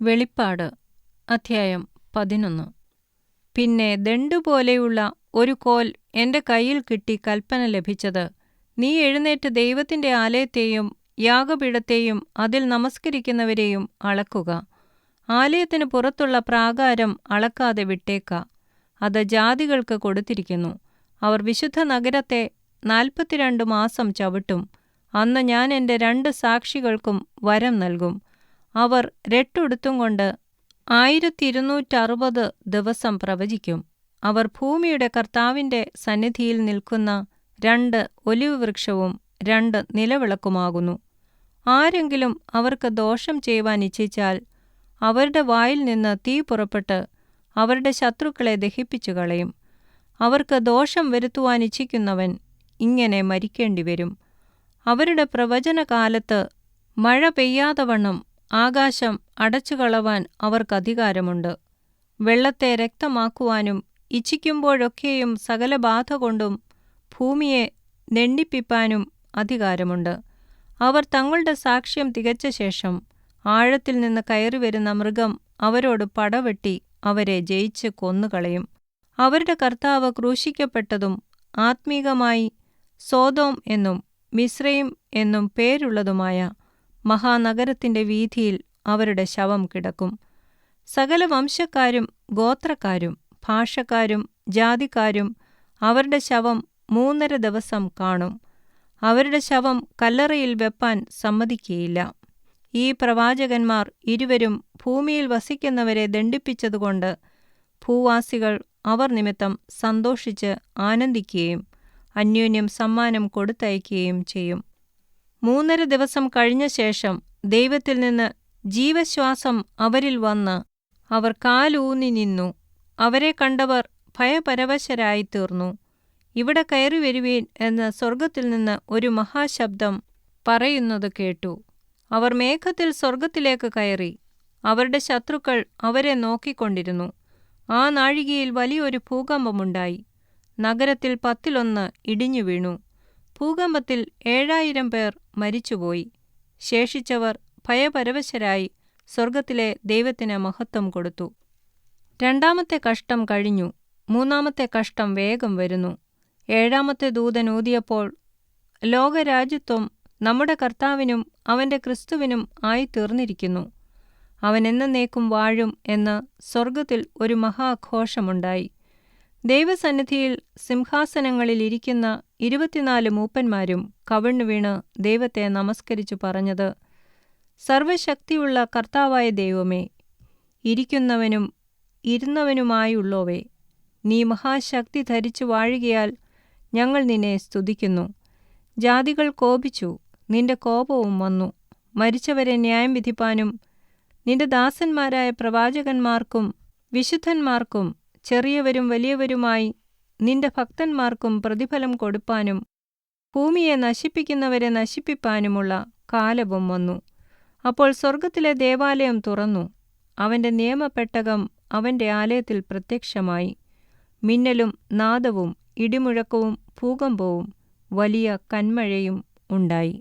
വെളിപ്പാട് അധ്യായം 11. പിന്നെ ദണ്ഡുപോലെയുള്ള ഒരു കോൽ എന്റെ കയ്യിൽ കിട്ടി കല്പന ലഭിച്ചത്, നീ എഴുന്നേറ്റ് ദൈവത്തിന്റെ ആലയത്തെയും യാഗപീഠത്തെയും അതിൽ നമസ്കരിക്കുന്നവരെയും അളക്കുക. ആലയത്തിന് പുറത്തുള്ള പ്രാകാരം അളക്കാതെ വിട്ടേക്ക. അത് ജാതികൾക്ക് കൊടുത്തിരിക്കുന്നു. അവർ വിശുദ്ധ നഗരത്തെ 42 മാസം ചവിട്ടും. അന്ന് ഞാൻ എന്റെ 2 സാക്ഷികൾക്കും വരം നൽകും. അവർ രട്ടുടുത്തുംകൊണ്ട് 1260 ദിവസം പ്രവചിക്കും. അവർ ഭൂമിയുടെ കർത്താവിന്റെ സന്നിധിയിൽ നിൽക്കുന്ന 2 ഒലിവ് വൃക്ഷവും 2 നിലവിളക്കുമാകുന്നു. ആരെങ്കിലും അവർക്ക് ദോഷം ചെയ്യുവാൻ ഇച്ഛിച്ചാൽ അവരുടെ വായിൽ നിന്ന് തീ പുറപ്പെട്ട് അവരുടെ ശത്രുക്കളെ ദഹിപ്പിച്ചു കളയും. അവർക്ക് ദോഷം വരുത്തുവാൻ ഇച്ഛിക്കുന്നവൻ ഇങ്ങനെ മരിക്കേണ്ടിവരും. അവരുടെ പ്രവചനകാലത്ത് മഴ പെയ്യാതവണ്ണം ആകാശം അടച്ചുകളവാൻ അവർക്കധികാരമുണ്ട്. വെള്ളത്തെ രക്തമാക്കുവാനും ഇച്ഛിക്കുമ്പോഴൊക്കെയും സകല ബാധ കൊണ്ടും ഭൂമിയെ ദണ്ഡിപ്പിപ്പാനും അധികാരമുണ്ട്. അവർ തങ്ങളുടെ സാക്ഷ്യം തികച്ച ശേഷം ആഴത്തിൽ നിന്ന് കയറിവരുന്ന മൃഗം അവരോട് പടവെട്ടി അവരെ ജയിച്ച് കൊന്നുകളയും. അവരുടെ കർത്താവ് ക്രൂശിക്കപ്പെട്ടതും ആത്മീകമായി സോദോം എന്നും മിസ്രയീം എന്നും പേരുള്ളതുമായ മഹാനഗരത്തിന്റെ വീഥിയിൽ അവരുടെ ശവം കിടക്കും. സകല വംശക്കാരും ഗോത്രക്കാരും ഭാഷക്കാരും ജാതിക്കാരും അവരുടെ ശവം 3.5 ദിവസം കാണും. അവരുടെ ശവം കല്ലറയിൽ വെപ്പാൻ സമ്മതിക്കുകയില്ല. ഈ പ്രവാചകന്മാർ ഇരുവരും ഭൂമിയിൽ വസിക്കുന്നവരെ ദണ്ഡിപ്പിച്ചതുകൊണ്ട് ഭൂവാസികൾ അവർ നിമിത്തം സന്തോഷിച്ച് ആനന്ദിക്കുകയും അന്യോന്യം സമ്മാനം കൊടുത്തയക്കുകയും ചെയ്യും. 3.5 ദിവസം കഴിഞ്ഞ ശേഷം ദൈവത്തിൽ നിന്ന് ജീവശ്വാസം അവരിൽ വന്ന് അവർ കാലൂന്നി നിന്നു. അവരെ കണ്ടവർ ഭയപരവശരായിത്തീർന്നു. ഇവിടെ കയറി വരുവീൻ എന്ന് സ്വർഗത്തിൽ നിന്ന് ഒരു മഹാശബ്ദം പറയുന്നത് കേട്ടു. അവർ മേഘത്തിൽ സ്വർഗത്തിലേക്ക് കയറി. അവരുടെ ശത്രുക്കൾ അവരെ നോക്കിക്കൊണ്ടിരുന്നു. ആ നാഴികയിൽ വലിയൊരു ഭൂകമ്പമുണ്ടായി. നഗരത്തിൽ 10 ഇടിഞ്ഞു വീണു. ഭൂകമ്പത്തിൽ 7000 പേർ മരിച്ചുപോയി. ശേഷിച്ചവർ ഭയപരവശരായി സ്വർഗത്തിലെ ദൈവത്തിന് മഹത്വം കൊടുത്തു. 2-ാമത്തെ കഷ്ടം കഴിഞ്ഞു. 3-ാമത്തെ കഷ്ടം വേഗം വരുന്നു. 7-ാമത്തെ ദൂതൻ ഊതിയപ്പോൾ ലോകരാജ്യത്വം നമ്മുടെ കർത്താവിനും അവന്റെ ക്രിസ്തുവിനും ആയിത്തീർന്നിരിക്കുന്നു. അവൻ എന്നേക്കും വാഴും എന്ന് സ്വർഗത്തിൽ ഒരു മഹാഘോഷമുണ്ടായി. ദൈവസന്നിധിയിൽ സിംഹാസനങ്ങളിൽ ഇരിക്കുന്ന 24 മൂപ്പന്മാരും കവിണ്ണു വീണ് ദൈവത്തെ നമസ്കരിച്ചു പറഞ്ഞത്, സർവശക്തിയുള്ള കർത്താവായ ദൈവമേ, ഇരിക്കുന്നവനും ഇരുന്നവനുമായുള്ളോവേ, നീ മഹാശക്തി ധരിച്ചു വാഴുകയാൽ ഞങ്ങൾ നിന്നെ സ്തുതിക്കുന്നു. ജാതികൾ കോപിച്ചു, നിന്റെ കോപവും വന്നു. മരിച്ചവരെ ന്യായം വിധിപ്പാനും നിന്റെ ദാസന്മാരായ പ്രവാചകന്മാർക്കും വിശുദ്ധന്മാർക്കും ചെറിയവരും വലിയവരുമായി നിന്റെ ഭക്തന്മാർക്കും പ്രതിഫലം കൊടുപ്പാനും ഭൂമിയെ നശിപ്പിക്കുന്നവരെ നശിപ്പിപ്പാനുമുള്ള കാലവും വന്നു. അപ്പോൾ സ്വർഗത്തിലെ ദേവാലയം തുറന്നു. അവന്റെ നിയമപെട്ടകം അവന്റെ ആലയത്തിൽ പ്രത്യക്ഷമായി. മിന്നലും നാദവും ഇടിമുഴക്കവും ഭൂകമ്പവും വലിയ കന്മഴയും ഉണ്ടായി.